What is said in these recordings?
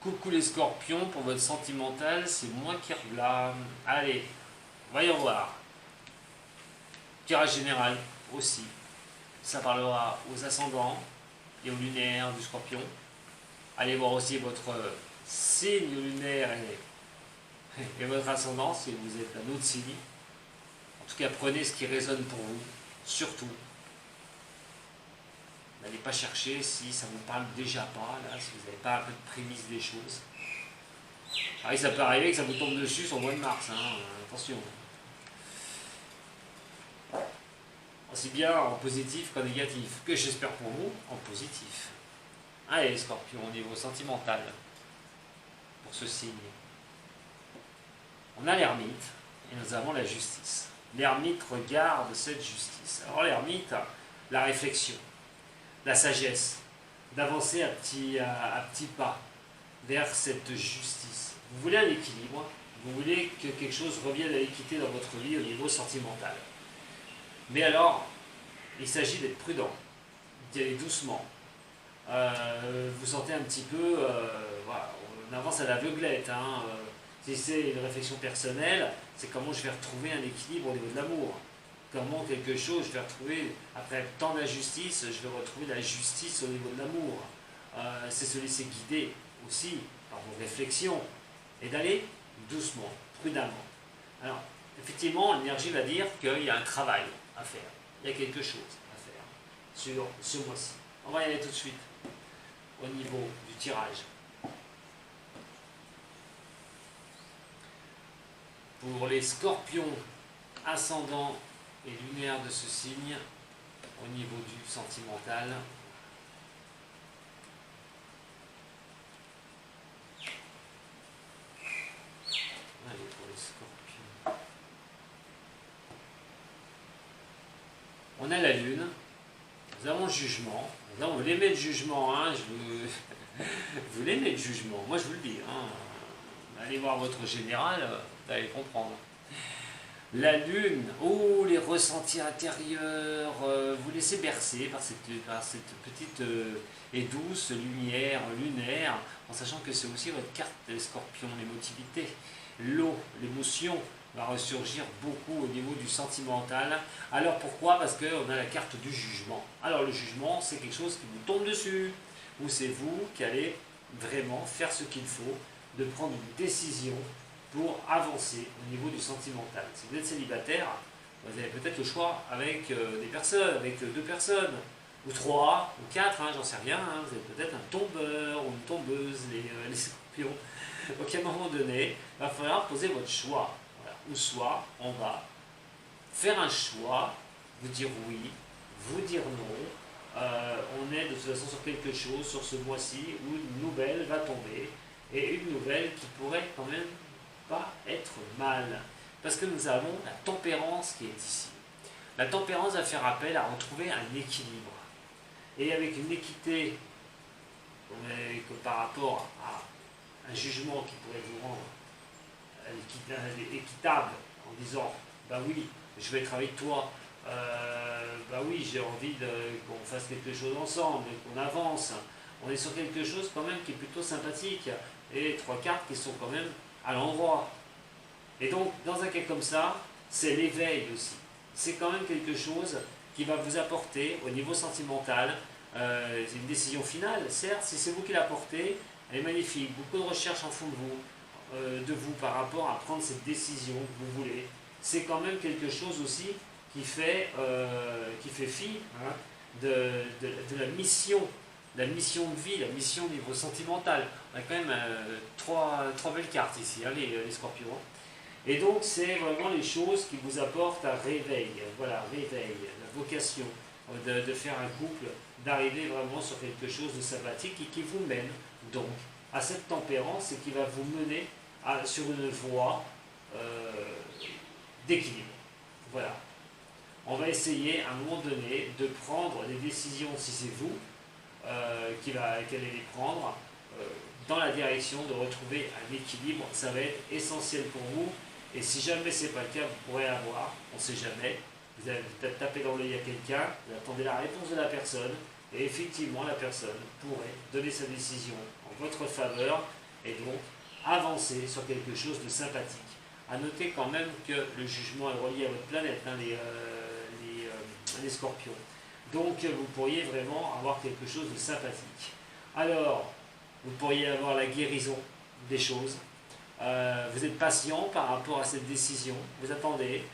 Coucou les scorpions, pour votre sentimental, c'est moi qui reblâme. Allez, voyons voir. Tirage général aussi. Ça parlera aux ascendants et aux lunaires du scorpion. Allez voir aussi votre signe lunaire et votre ascendant si vous êtes un autre signe. En tout cas, prenez ce qui résonne pour vous, surtout. N'allez pas chercher si ça ne vous parle déjà pas, là, si vous n'avez pas un peu de prémisse des choses. Ah oui, ça peut arriver que ça vous tombe dessus sur le mois de mars, hein, attention. Aussi bien en positif qu'en négatif, que j'espère pour vous en positif. Allez les scorpions, au niveau sentimental, pour ce signe. On a l'ermite et nous avons la justice. L'ermite regarde cette justice. Alors l'ermite, la réflexion, la sagesse, d'avancer à petits pas vers cette justice. Vous voulez un équilibre, vous voulez que quelque chose revienne à l'équité dans votre vie au niveau sentimental. Mais alors, il s'agit d'être prudent, d'y aller doucement. Vous sentez un petit peu, voilà, on avance à l'aveuglette. Si c'est une réflexion personnelle, c'est comment je vais retrouver un équilibre au niveau de l'amour. Comment quelque chose, je vais retrouver, après tant d'injustice, je vais retrouver la justice au niveau de l'amour. C'est se laisser guider aussi par vos réflexions et d'aller doucement, prudemment. Alors, effectivement, l'énergie va dire qu'il y a un travail à faire. Il y a quelque chose à faire sur ce mois-ci. On va y aller tout de suite au niveau du tirage. Pour les scorpions ascendants et lunaires de ce signe, au niveau du sentimental, allez pour les scorpions. On a la lune, nous avons le jugement. Là, vous l'aimez le jugement, vous l'aimez le jugement, moi je vous le dis. Allez voir votre général, vous allez comprendre. La lune, oh les ressentis intérieurs, vous laissez bercer par cette petite et douce lumière lunaire, en sachant que c'est aussi votre carte des scorpions, l'émotivité, l'eau, l'émotion va ressurgir beaucoup au niveau du sentimental. Alors pourquoi? Parce qu'on a la carte du jugement. Alors le jugement, c'est quelque chose qui vous tombe dessus, ou c'est vous qui allez vraiment faire ce qu'il faut, de prendre une décision pour avancer au niveau du sentimental. Si vous êtes célibataire, vous avez peut-être le choix avec des personnes, avec deux personnes, ou trois, ou quatre, j'en sais rien. Vous êtes peut-être un tombeur ou une tombeuse, les scorpions. Donc à un moment donné, il va falloir poser votre choix. Voilà. Ou soit on va faire un choix, vous dire oui, vous dire non. On est de toute façon sur quelque chose, sur ce mois-ci, où une nouvelle va tomber, et une nouvelle qui pourrait quand même pas être mal, parce que nous avons la tempérance qui est ici. La tempérance va faire appel à retrouver un équilibre, et avec une équité que par rapport à un jugement qui pourrait vous rendre équitable en disant bah oui, je vais être avec toi, bah oui, j'ai envie qu'on fasse quelque chose ensemble, qu'on avance. On est sur quelque chose quand même qui est plutôt sympathique, et trois cartes qui sont quand même à l'endroit. Et donc, dans un cas comme ça, c'est l'éveil aussi. C'est quand même quelque chose qui va vous apporter, au niveau sentimental, c'est une décision finale, certes, si c'est vous qui l'apportez, elle est magnifique. Beaucoup de recherches en fond de vous par rapport à prendre cette décision que vous voulez. C'est quand même quelque chose aussi qui fait fi de la mission de vie, la mission au niveau sentimental. On a quand même trois belles cartes ici, les scorpions. Et donc, c'est vraiment les choses qui vous apportent un réveil. Voilà, réveil, la vocation de faire un couple, d'arriver vraiment sur quelque chose de sympathique et qui vous mène donc à cette tempérance et qui va vous mener sur une voie d'équilibre. Voilà. On va essayer à un moment donné de prendre des décisions, si c'est vous qui allez les prendre, dans la direction de retrouver un équilibre. Ça va être essentiel pour vous, et si jamais ce n'est pas le cas, vous pourrez avoir, on ne sait jamais, vous allez peut-être taper dans l'œil à quelqu'un, vous attendez la réponse de la personne, et effectivement la personne pourrait donner sa décision en votre faveur, et donc avancer sur quelque chose de sympathique. À noter quand même que le jugement est relié à votre planète, hein, les scorpions. Donc vous pourriez vraiment avoir quelque chose de sympathique. Alors, vous pourriez avoir la guérison des choses. Vous êtes patient par rapport à cette décision, vous attendez,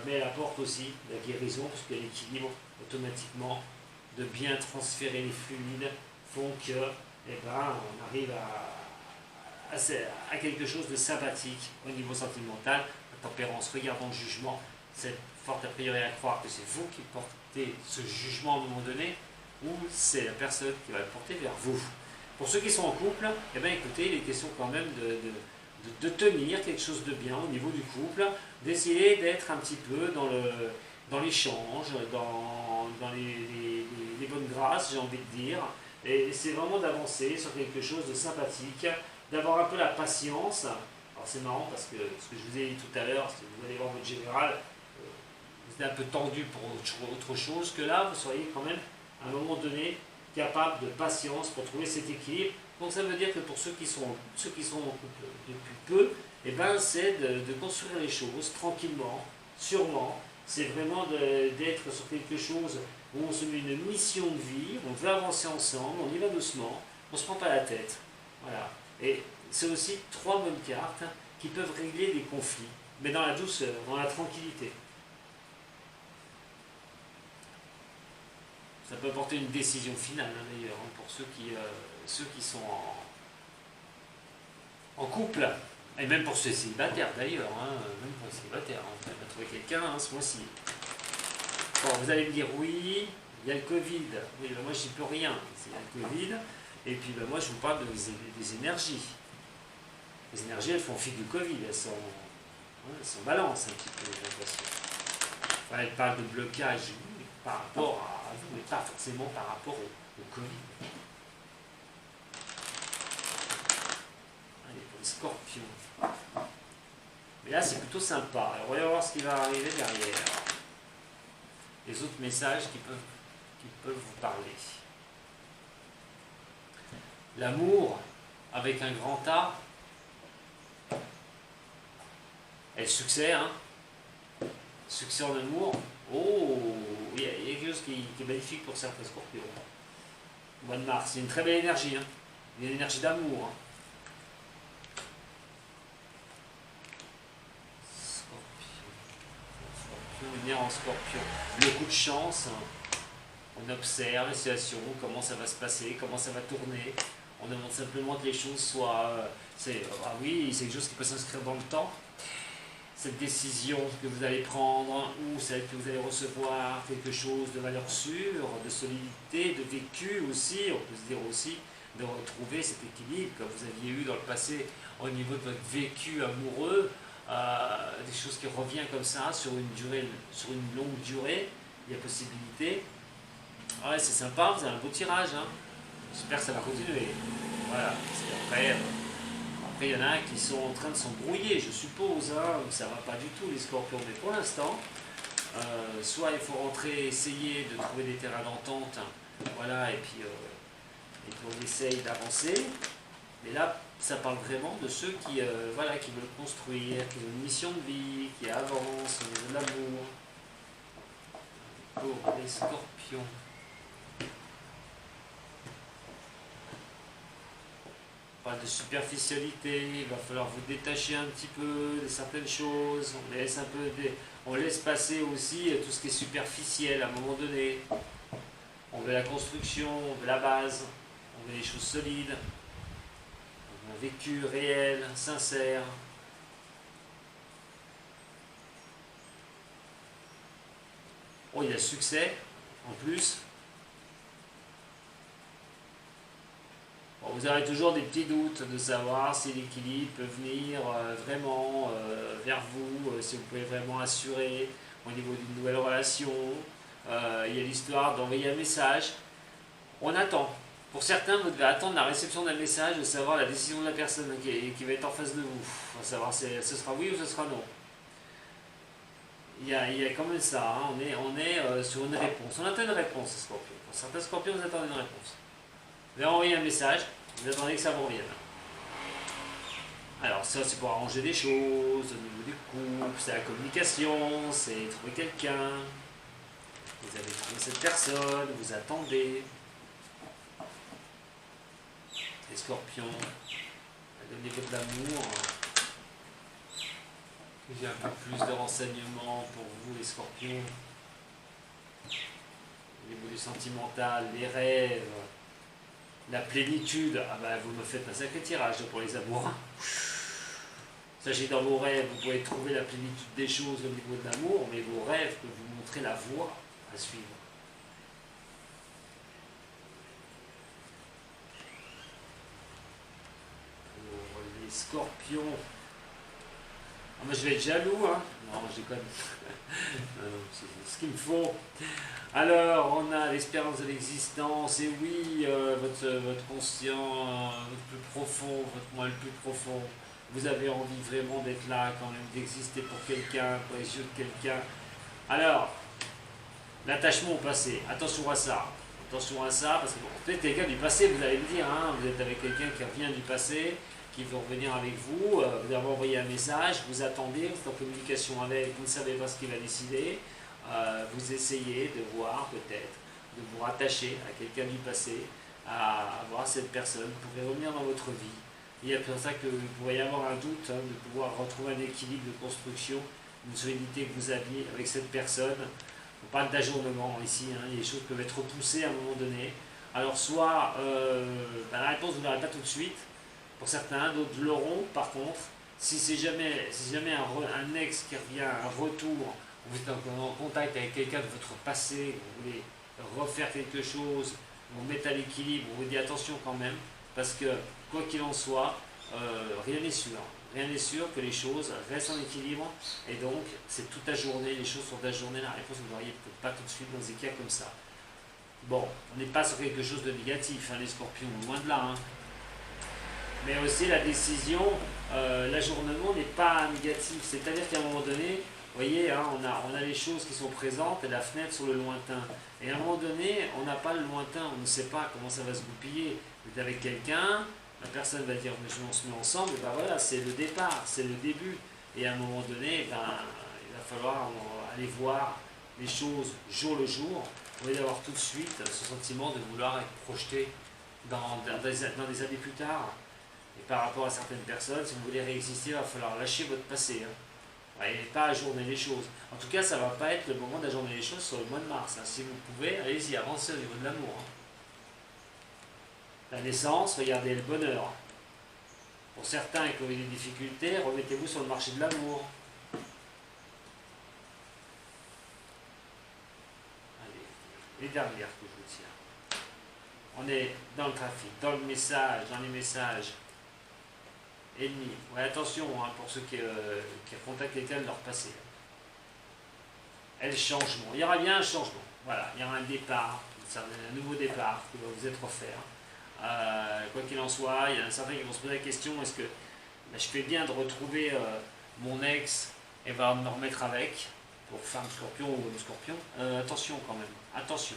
mais elle apporte aussi la guérison, parce que l'équilibre automatiquement de bien transférer les fluides font que on arrive à quelque chose de sympathique au niveau sentimental. La tempérance, regardons le jugement, c'est fort a priori à croire que c'est vous qui portez ce jugement à un moment donné, ou c'est la personne qui va le porter vers vous. Pour ceux qui sont en couple, eh bien, écoutez, il est question quand même de tenir quelque chose de bien au niveau du couple, d'essayer d'être un petit peu dans l'échange, dans les bonnes grâces, j'ai envie de dire. Et c'est vraiment d'avancer sur quelque chose de sympathique, d'avoir un peu la patience. Alors c'est marrant parce que ce que je vous ai dit tout à l'heure, si vous allez voir votre général, vous êtes un peu tendu pour autre chose, que là, vous seriez quand même, à un moment donné, capable de patience pour trouver cet équilibre. Donc ça veut dire que pour ceux qui sont en couple depuis peu, eh ben, c'est de construire les choses tranquillement, sûrement. C'est vraiment d'être sur quelque chose où on se met une mission de vie, on veut avancer ensemble, on y va doucement, on ne se prend pas la tête. Voilà. Et c'est aussi 3 bonnes cartes qui peuvent régler des conflits, mais dans la douceur, dans la tranquillité. Ça peut apporter une décision finale, hein, d'ailleurs, hein, pour ceux qui sont en couple, et même pour ceux célibataires d'ailleurs, hein, même pour les célibataires, hein, vous allez trouver quelqu'un hein, ce mois-ci. Bon, vous allez me dire oui, il y a le Covid, oui, ben moi j'y peux rien, il y a le Covid, et puis ben moi je vous parle des énergies. Les énergies elles font fi du Covid, elles sont balance un petit peu, j'ai l'impression. Enfin, elles parlent de blocage par rapport à vous, mais pas forcément par rapport au Covid. Allez, pour les scorpions. Mais là, c'est plutôt sympa. Alors, on va voir ce qui va arriver derrière. Les autres messages qui peuvent vous parler. L'amour, avec un grand A, et le succès, hein. Succès en amour. Oh, il y a quelque chose qui est magnifique pour certains scorpions. Au mois de mars, c'est une très belle énergie. Hein. Il y a une énergie d'amour. Hein. Scorpion, venir en scorpion. Le coup de chance, hein. On observe la situation, comment ça va se passer, comment ça va tourner. On demande simplement que les choses soient... ah oui, c'est quelque chose qui peut s'inscrire dans le temps. Cette décision que vous allez prendre ou celle que vous allez recevoir, quelque chose de valeur sûre, de solidité, de vécu aussi, on peut se dire aussi de retrouver cet équilibre que vous aviez eu dans le passé au niveau de votre vécu amoureux, des choses qui reviennent comme ça sur une longue durée, il y a possibilité. Ouais, c'est sympa, vous avez un beau tirage, hein. J'espère que ça va continuer. Voilà, parce qu'après... Après, il y en a qui sont en train de s'embrouiller, je suppose, hein, ça ne va pas du tout les scorpions, mais pour l'instant, soit il faut rentrer, essayer de trouver des terrains d'entente, voilà, et puis on essaye d'avancer, mais là, ça parle vraiment de ceux qui veulent construire, qui ont une mission de vie, qui avancent au niveau de l'amour. Pour les scorpions. De superficialité, il va falloir vous détacher un petit peu de certaines choses, on laisse passer aussi tout ce qui est superficiel à un moment donné. On veut la construction, on veut la base, on veut des choses solides, on veut un vécu réel, sincère. Oh, il y a le succès en plus. Vous aurez toujours des petits doutes de savoir si l'équilibre peut venir vraiment vers vous, si vous pouvez vraiment assurer au niveau d'une nouvelle relation. Il y a l'histoire d'envoyer un message. On attend. Pour certains, vous devez attendre la réception d'un message, de savoir la décision de la personne qui va être en face de vous. Pour savoir si ce sera oui ou ce sera non. Il y a quand même ça, hein. On est sur une réponse. On attend une réponse, Scorpion. Pour certains Scorpions, vous attendez une réponse. Vous avez envoyé un message, vous attendez que ça vous revienne. Alors ça, c'est pour arranger des choses, au niveau du couple, c'est la communication, c'est trouver quelqu'un. Vous avez trouvé cette personne, vous attendez. Les scorpions, au niveau de l'amour, j'ai un peu plus de renseignements pour vous les scorpions. Au niveau du sentimental, les rêves, la plénitude. Ah bah vous me faites un sacré tirage pour les amoureux. Sachez dans vos rêves, vous pouvez trouver la plénitude des choses au niveau de l'amour, mais vos rêves peuvent vous montrer la voie à suivre. Pour les scorpions, ah, moi je vais être jaloux, hein. Non, je déconne. Non, c'est ce qu'il me faut. Alors, on a l'expérience de l'existence, et oui, votre conscient, votre plus profond, votre moi le plus profond. Vous avez envie vraiment d'être là quand même, d'exister pour quelqu'un, pour les yeux de quelqu'un. Alors, l'attachement au passé, attention à ça. Attention à ça, parce que bon, peut-être quelqu'un du passé, vous allez me dire, hein, vous êtes avec quelqu'un qui revient du passé, qui veut revenir avec vous, vous avez envoyé un message, vous attendez, vous êtes en communication avec, vous ne savez pas ce qu'il va décider, vous essayez de voir peut-être, de vous rattacher à quelqu'un du passé, à voir cette personne, vous pouvez revenir dans votre vie. Il y a pour ça que vous pourriez avoir un doute, hein, de pouvoir retrouver un équilibre de construction, une solidité que vous aviez avec cette personne. On parle d'ajournement ici, hein, les choses peuvent être repoussées à un moment donné. Alors soit la réponse vous ne l'aurez pas tout de suite, pour certains, d'autres l'auront par contre. Si jamais un ex qui revient, un retour, vous êtes en contact avec quelqu'un de votre passé, vous voulez refaire quelque chose, vous mettre à l'équilibre, vous vous dites attention quand même, parce que quoi qu'il en soit, rien n'est sûr. Rien n'est sûr que les choses restent en équilibre, et donc c'est toute la journée, les choses sont ajournées, la réponse vous n'auriez peut-être pas tout de suite dans des cas comme ça. Bon, on n'est pas sur quelque chose de négatif, hein, les scorpions, loin de là. Hein. Mais aussi la décision, l'ajournement n'est pas négatif, c'est-à-dire qu'à un moment donné, vous voyez, hein, on a les choses qui sont présentes et la fenêtre sur le lointain. Et à un moment donné, on n'a pas le lointain, on ne sait pas comment ça va se goupiller. Vous êtes avec quelqu'un, la personne va dire on se met ensemble, et ben voilà, c'est le départ, c'est le début. Et à un moment donné, ben, il va falloir aller voir les choses jour le jour, au lieu d'avoir tout de suite ce sentiment de vouloir être projeté dans des années plus tard. Et par rapport à certaines personnes, si vous voulez réexister, il va falloir lâcher votre passé. Hein. Et pas ajourner les choses. En tout cas, ça ne va pas être le moment d'ajourner les choses sur le mois de mars. Hein. Si vous pouvez, allez-y, avancez au niveau de l'amour. Hein. La naissance, regardez le bonheur. Pour certains qui ont eu des difficultés, remettez-vous sur le marché de l'amour. Allez, les dernières que je vous tiens. On est dans le trafic, dans le message, dans les messages ennemis. Ouais, attention hein, pour ceux qui contactent quelqu'un de leur passé. Et le changement. Il y aura bien un changement. Voilà, il y aura un départ, un nouveau départ qui va vous être offert. Quoi qu'il en soit, il y en a certains qui vont se poser la question, est-ce que je fais bien de retrouver mon ex et va me remettre avec, pour femme scorpion ou homme scorpion. Attention quand même, attention.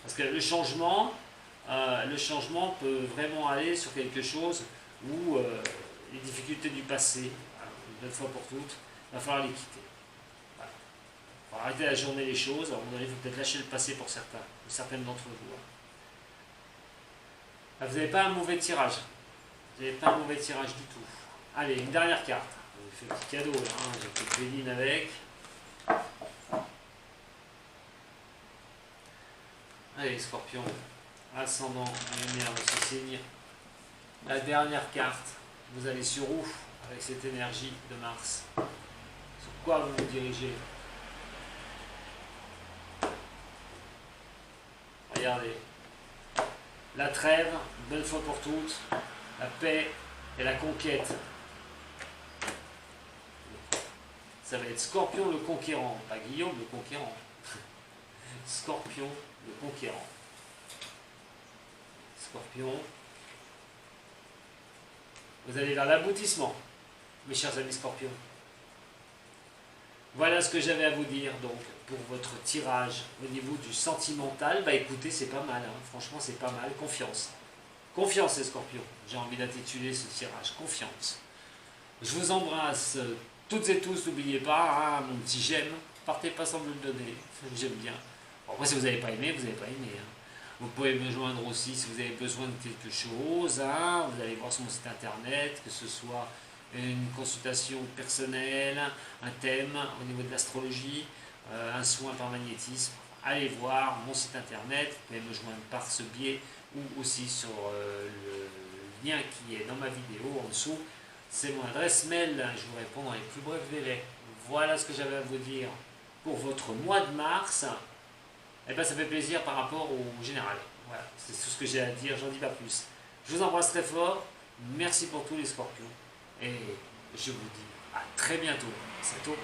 Parce que le changement peut vraiment aller sur quelque chose où les difficultés du passé, une fois pour toutes, il va falloir les quitter. Voilà. Il faut arrêter d'ajourner les choses, à un moment donné, il faut peut-être lâcher le passé pour certains, ou certaines d'entre vous. Vous n'avez pas un mauvais tirage. Vous n'avez pas un mauvais tirage du tout. Allez, une dernière carte. Je vous fais un petit cadeau là. Hein. J'ai fait Béline avec. Allez, Scorpion. Ascendant, lumière de ce signe. La dernière carte. Vous allez sur où avec cette énergie de Mars? Sur quoi vous vous dirigez? Regardez. La trêve, une bonne fois pour toutes, la paix et la conquête. Ça va être Scorpion le conquérant, pas Guillaume le conquérant. Scorpion le conquérant. Scorpion. Vous allez vers l'aboutissement, mes chers amis Scorpions. Voilà ce que j'avais à vous dire donc pour votre tirage au niveau du sentimental. Bah écoutez, c'est pas mal, hein. Franchement c'est pas mal, confiance. Confiance les Scorpions, j'ai envie d'intituler ce tirage, confiance. Je vous embrasse toutes et tous, n'oubliez pas, hein, mon petit j'aime, partez pas sans me le donner, j'aime bien. Bon, après si vous n'avez pas aimé, vous n'avez pas aimé. Hein. Vous pouvez me joindre aussi si vous avez besoin de quelque chose, hein. Vous allez voir sur mon site internet, que ce soit une consultation personnelle, un thème au niveau de l'astrologie, un soin par magnétisme. Allez voir mon site internet, vous pouvez me joindre par ce biais ou aussi sur le lien qui est dans ma vidéo en dessous. C'est mon adresse mail, je vous réponds dans les plus brefs délais. Voilà ce que j'avais à vous dire pour votre mois de mars. Et ben ça fait plaisir par rapport au général. Voilà, c'est tout ce que j'ai à dire, j'en dis pas plus. Je vous embrasse très fort, merci pour tous les scorpions, et je vous dis à très bientôt. C'est tout.